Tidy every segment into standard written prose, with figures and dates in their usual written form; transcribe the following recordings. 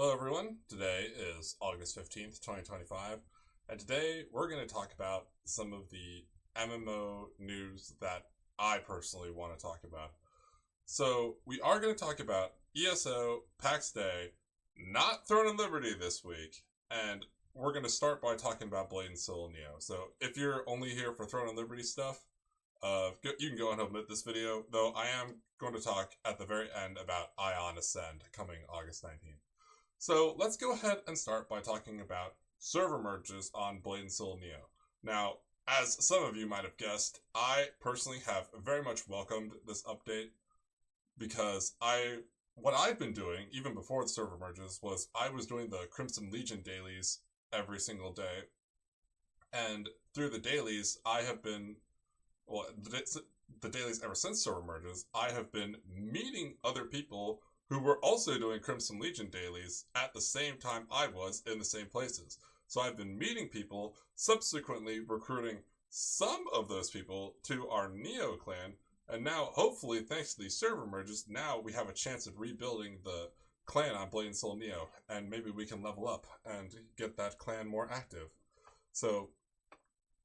Hello everyone, today is August 15th, 2025, and today we're going to talk about some of the MMO news that I personally want to talk about. So, we are going to talk about ESO, PAX Day, not Throne and Liberty this week, and we're going to start by talking about Blade and Soul Neo. So, if you're only here for Throne and Liberty stuff, you can go ahead and omit this video, though I am going to talk at the very end about Ion Ascend coming August 19th. So let's go ahead and start by talking about server merges on Blade and Soul Neo. Now, as some of you might have guessed, I personally have very much welcomed this update because what I've been doing, even before the server merges, was I was doing the Crimson Legion dailies every single day. And through the dailies, I have been, well, the dailies ever since server merges, I have been meeting other people who were also doing Crimson Legion dailies at the same time I was in the same places. So I've been meeting people, subsequently recruiting some of those people to our Neo clan, and now, hopefully, thanks to these server merges, now we have a chance of rebuilding the clan on Blade and Soul Neo, and maybe we can level up and get that clan more active. So,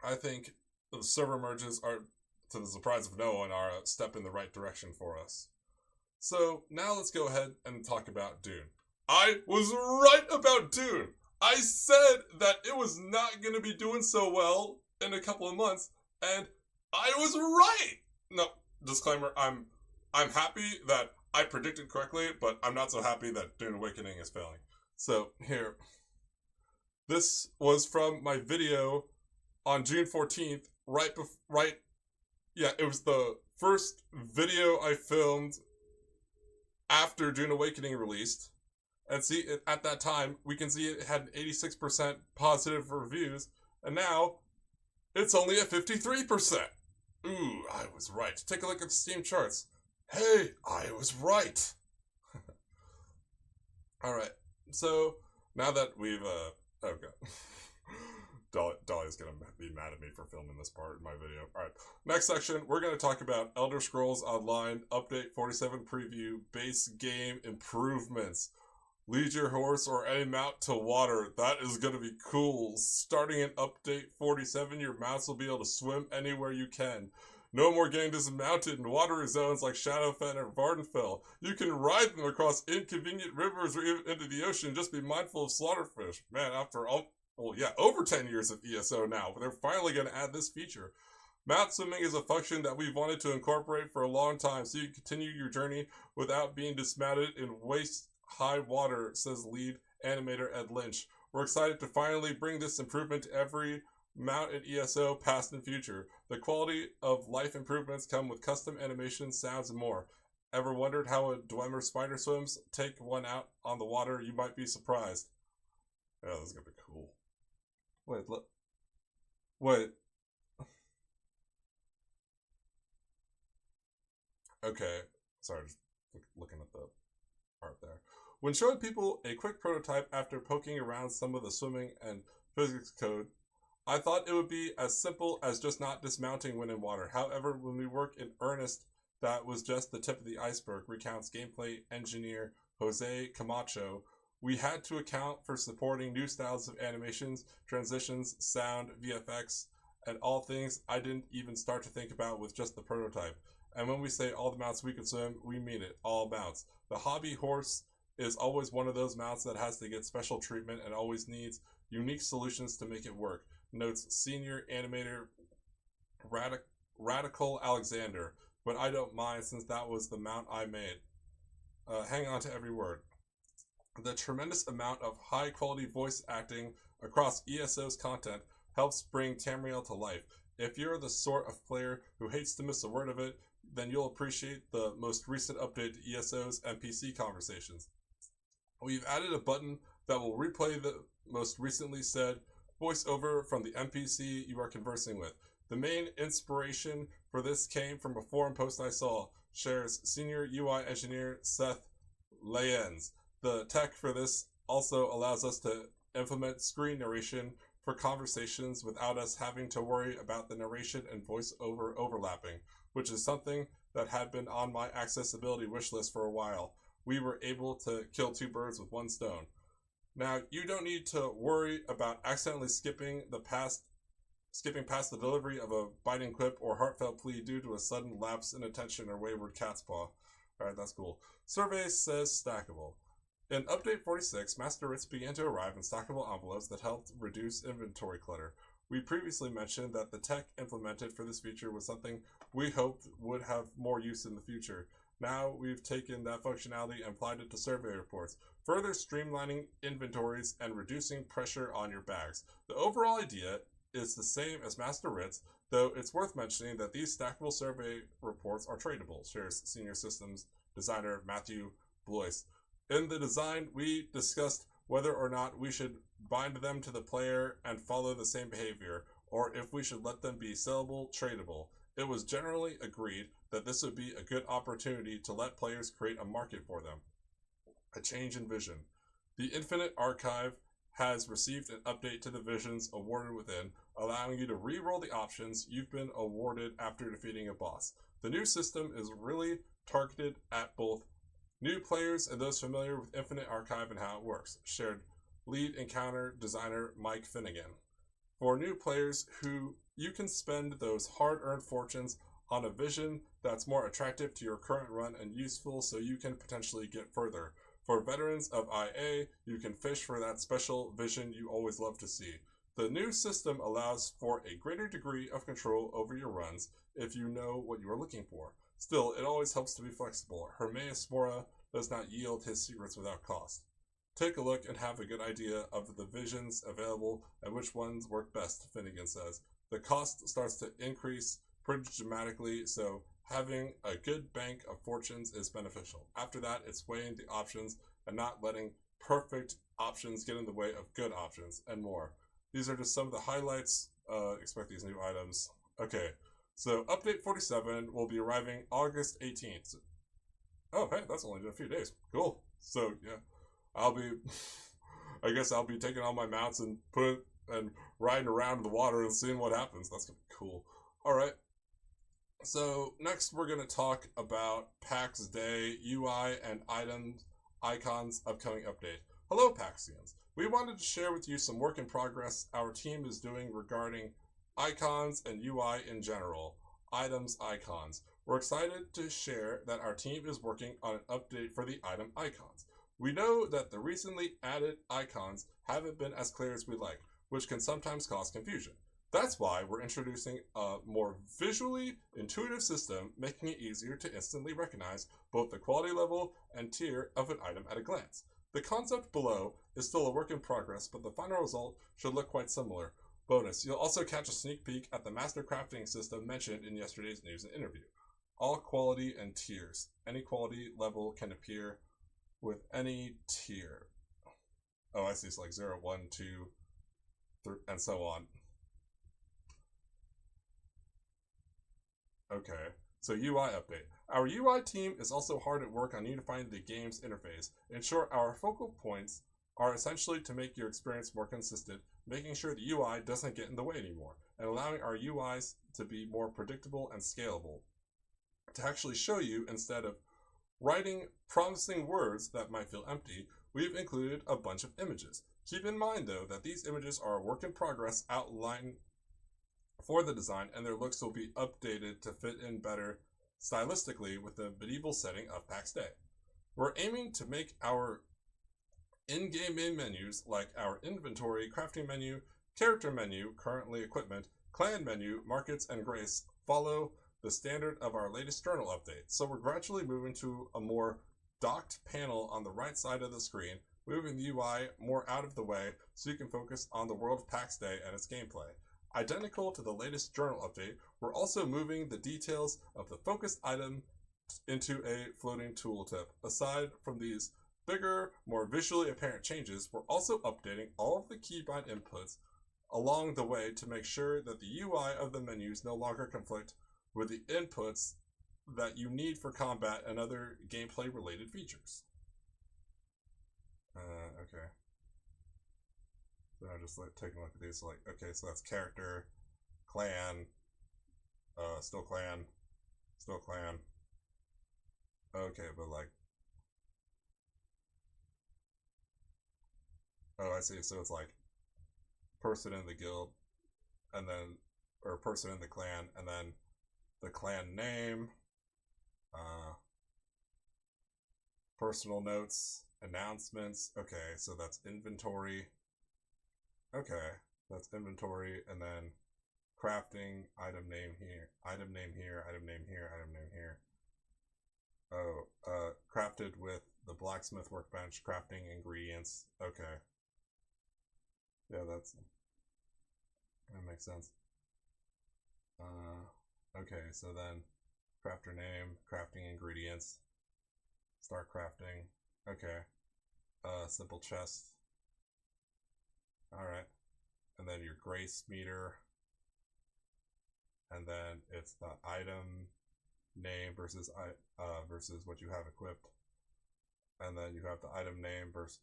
I think the server merges are, to the surprise of no one, are a step in the right direction for us. So now let's go ahead and talk about Dune. I was right about Dune. I said that it was not going to be doing so well in a couple of months, and I was right. No, disclaimer, I'm happy that I predicted correctly, but I'm not so happy that Dune Awakening is failing. So here, this was from my video on June 14th, it was the first video I filmed after Dune Awakening released. And see, at that time, we can see it had 86% positive reviews, and now it's only at 53%. Ooh, I was right. Take a look at the Steam charts. Hey, I was right. Alright, so now that we've, oh god. Dolly's gonna be mad at me for filming this part in my video. Alright, next section, we're gonna talk about Elder Scrolls Online Update 47 Preview Base Game Improvements. Lead your horse or any mount to water. That is gonna be cool. Starting in Update 47, your mounts will be able to swim anywhere you can. No more getting dismounted in watery zones like Shadowfen or Vardenfell. You can ride them across inconvenient rivers or even into the ocean. Just be mindful of slaughterfish. Man, after all, over 10 years of ESO now, but they're finally going to add this feature. Mount swimming is a function that we've wanted to incorporate for a long time, so you can continue your journey without being dismounted in waist-high water, says lead animator Ed Lynch. We're excited to finally bring this improvement to every mount in ESO, past and future. The quality of life improvements come with custom animations, sounds, and more. Ever wondered how a Dwemer spider swims? Take one out on the water, you might be surprised. Yeah, this is going to be cool. Wait, look. Wait. Okay. Sorry, just looking at the art there. When showing people a quick prototype after poking around some of the swimming and physics code, I thought it would be as simple as just not dismounting when in water. However, when we work in earnest, that was just the tip of the iceberg, recounts gameplay engineer Jose Camacho. We had to account for supporting new styles of animations, transitions, sound, VFX, and all things I didn't even start to think about with just the prototype. And when we say all the mounts we can swim, we mean it, all mounts. The hobby horse is always one of those mounts that has to get special treatment and always needs unique solutions to make it work, notes senior animator Radical Alexander. But I don't mind since that was the mount I made. Hang on to every word. The tremendous amount of high-quality voice acting across ESO's content helps bring Tamriel to life. If you're the sort of player who hates to miss a word of it, then you'll appreciate the most recent update to ESO's NPC conversations. We've added a button that will replay the most recently said voiceover from the NPC you are conversing with. The main inspiration for this came from a forum post I saw, shares senior UI engineer Seth Layens. The tech for this also allows us to implement screen narration for conversations without us having to worry about the narration and voiceover overlapping, which is something that had been on my accessibility wish list for a while. We were able to kill two birds with one stone. Now, you don't need to worry about accidentally skipping past the delivery of a biting quip or heartfelt plea due to a sudden lapse in attention or wayward cat's paw. Alright, that's cool. Survey says stackable. In Update 46, Master Writs began to arrive in stackable envelopes that helped reduce inventory clutter. We previously mentioned that the tech implemented for this feature was something we hoped would have more use in the future. Now we've taken that functionality and applied it to survey reports, further streamlining inventories and reducing pressure on your bags. The overall idea is the same as Master Writs, though it's worth mentioning that these stackable survey reports are tradable, shares Senior Systems Designer Matthew Blois. In the design, we discussed whether or not we should bind them to the player and follow the same behavior, or if we should let them be sellable, tradable. It was generally agreed that this would be a good opportunity to let players create a market for them. A change in vision. The Infinite Archive has received an update to the visions awarded within, allowing you to re-roll the options you've been awarded after defeating a boss. The new system is really targeted at both new players and those familiar with Infinite Archive and how it works, shared lead encounter designer Mike Finnegan. For new players who you can spend those hard-earned fortunes on a vision that's more attractive to your current run and useful so you can potentially get further. For veterans of IA, you can fish for that special vision you always love to see. The new system allows for a greater degree of control over your runs if you know what you are looking for. Still, it always helps to be flexible. Hermaeus Mora does not yield his secrets without cost. Take a look and have a good idea of the visions available and which ones work best, Finnegan says. The cost starts to increase pretty dramatically, so having a good bank of fortunes is beneficial. After that, it's weighing the options and not letting perfect options get in the way of good options, and more. These are just some of the highlights. Expect these new items. Okay, so Update 47 will be arriving August 18th. Oh, hey, that's only in a few days. Cool. So, yeah, I guess I'll be taking all my mounts and riding around in the water and seeing what happens. That's gonna be cool. Alright. So, next we're gonna talk about PAX Day, UI, and icons upcoming update. Hello, Paxians. We wanted to share with you some work in progress our team is doing regarding icons and UI in general. Items icons. We're excited to share that our team is working on an update for the item icons. We know that the recently added icons haven't been as clear as we'd like, which can sometimes cause confusion. That's why we're introducing a more visually intuitive system, making it easier to instantly recognize both the quality level and tier of an item at a glance. The concept below is still a work in progress, but the final result should look quite similar. Bonus, you'll also catch a sneak peek at the master crafting system mentioned in yesterday's news and interview. All quality and tiers. Any quality level can appear with any tier. Oh, I see. It's like 0, 1, 2, 3, and so on. Okay, so UI update. Our UI team is also hard at work on unifying the game's interface. In short, our focal points are essentially to make your experience more consistent, making sure the UI doesn't get in the way anymore, and allowing our UIs to be more predictable and scalable. To actually show you, instead of writing promising words that might feel empty, we've included a bunch of images. Keep in mind, though, that these images are a work in progress outline for the design, and their looks will be updated to fit in better stylistically with the medieval setting of PAX Day. We're aiming to make our in-game main menus, like our inventory, crafting menu, character menu, currently equipment, clan menu, markets, and grace, follow the standard of our latest journal update. So we're gradually moving to a more docked panel on the right side of the screen, moving the UI more out of the way so you can focus on the world of PAX Day and its gameplay. Identical to the latest journal update, we're also moving the details of the focused item into a floating tooltip. Aside from these bigger, more visually apparent changes, we're also updating all of the keybind inputs along the way to make sure that the UI of the menus no longer conflict with the inputs that you need for combat and other gameplay related features. Okay. So I'm just taking a look at these, okay, so that's character, clan, still clan. Okay, but Oh, I see. So it's like person in the guild, and then or person in the clan, and then the clan name, uh, personal notes, announcements. Okay, so that's inventory. Okay, that's inventory, and then crafting, item name here, item name here, item name here, item name here. Oh, crafted with the blacksmith workbench, crafting ingredients. Okay, yeah, that makes sense. Okay, so then crafter name, crafting ingredients, start crafting. Okay, simple chest. All right, and then your grace meter, and then it's the item name versus versus what you have equipped, and then you have the item name versus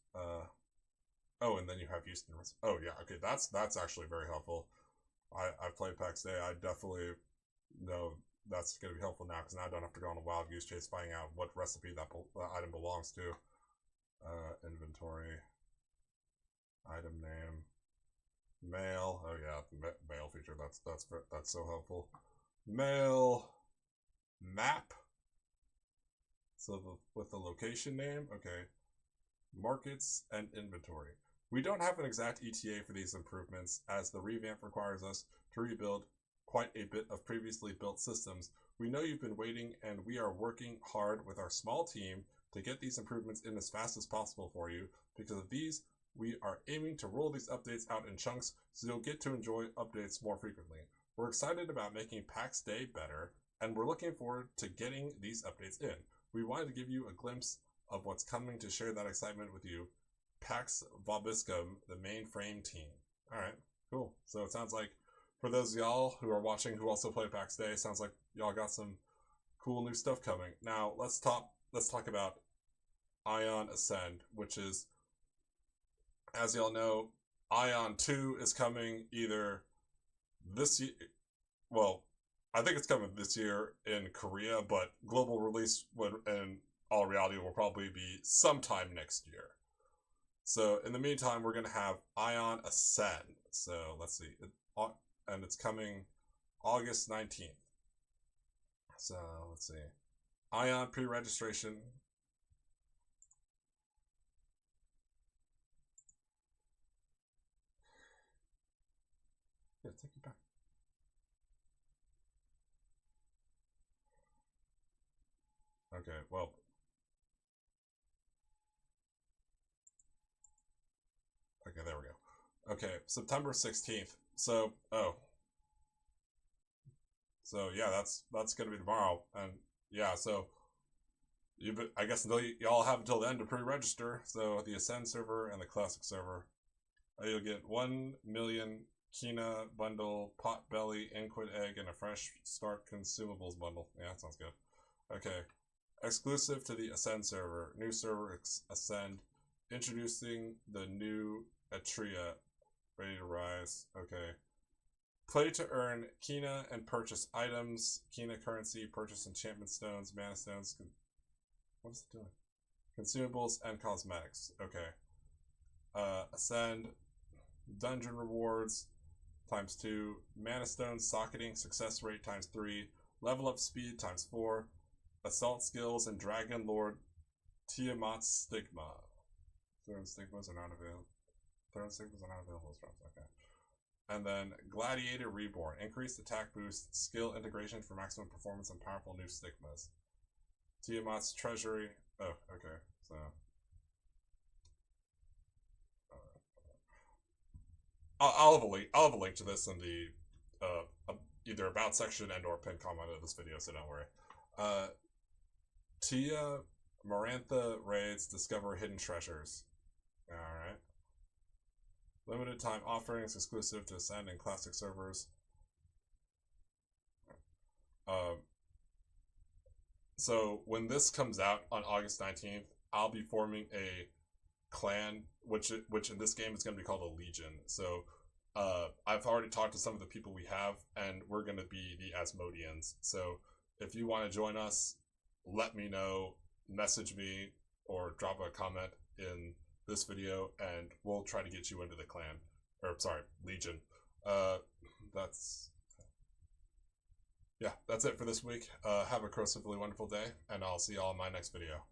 oh, and then you have Houston. Oh yeah, okay, that's actually very helpful. I've played PAX Day. I definitely know that's going to be helpful now because now I don't have to go on a wild goose chase finding out what recipe that item belongs to. Inventory, item name, mail. Oh yeah, mail feature. That's so helpful. Mail, map. So with the location name, okay. Markets and inventory. We don't have an exact ETA for these improvements, as the revamp requires us to rebuild quite a bit of previously built systems. We know you've been waiting, and we are working hard with our small team to get these improvements in as fast as possible for you. Because of these, we are aiming to roll these updates out in chunks so you'll get to enjoy updates more frequently. We're excited about making PAX Day better, and we're looking forward to getting these updates in. We wanted to give you a glimpse of what's coming to share that excitement with you. Pax Vobiscum, the mainframe team. All right, cool. So it sounds like for those of y'all who are watching who also play PAX Day, sounds like y'all got some cool new stuff coming. Now let's talk about Ion Ascend, which is, as y'all know, Ion 2 is coming either this year. Well, I think it's coming this year in Korea, but global release in all reality will probably be sometime next year. So in the meantime, we're going to have Ion Ascend. So let's see. And it's coming August 19th. So let's see. Ion pre-registration. Yeah, take it back. Okay, well. Okay, there we go. Okay, September 16th. So, oh. So, yeah, that's going to be tomorrow. And, yeah, so, I guess y'all have until then to pre-register. So, the Ascend server and the Classic server. You'll get 1 million Kina bundle, pot belly, inquit egg, and a fresh start consumables bundle. Yeah, that sounds good. Okay. Exclusive to the Ascend server. New server Ascend. Introducing the new Atria. Ready to rise. Okay. Play to earn Kina and purchase items. Kina currency. Purchase enchantment stones, mana stones. What is it doing? Consumables and cosmetics. Okay. Ascend. Dungeon rewards times 2. Mana stones socketing success rate times 3. Level up speed times 4. Assault skills and Dragon Lord Tiamat's Stigma. Throne Stigmas are not available. Throne Stigmas are not available as drops. Okay. And then Gladiator Reborn. Increased attack boost, skill integration for maximum performance, and powerful new stigmas. Tiamat's Treasury. Oh, okay. So. I'll have a link to this in the either about section and or pinned comment of this video, so don't worry. Tia Marantha raids discover hidden treasures. Alright. Limited time offerings exclusive to Ascend and Classic servers. So when this comes out on August 19th, I'll be forming a clan, which in this game is going to be called a Legion. So I've already talked to some of the people we have, and we're going to be the Asmodeans. So if you want to join us, let me know, message me, or drop a comment in this video, and we'll try to get you into the clan. Or, sorry, Legion. That's it for this week. Have a corrosively wonderful day, and I'll see y'all in my next video.